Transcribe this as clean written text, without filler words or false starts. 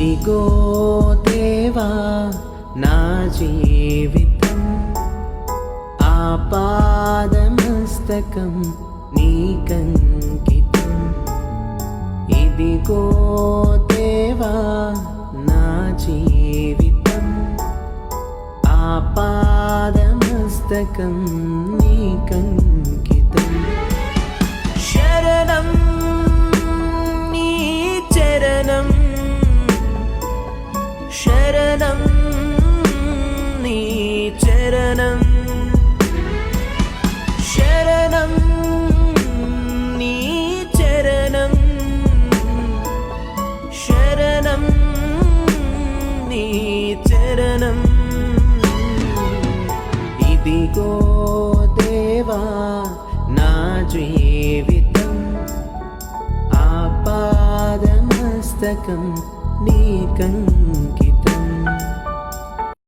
ఇదిగో దేవా నా జీవితం ఆపాదమస్తకం నీకంకితం. ఇదిగో దేవా నా జీవితం ఆపాదమస్తకం నీకంకితం. శరణం నీ చరణం, శరణం నీ చరణం, శరణం నీ చరణం, శరణం నీ చరణం. ఇదిగో దేవా నా జీవితం ఆపాదమస్తకం నీకంకితం.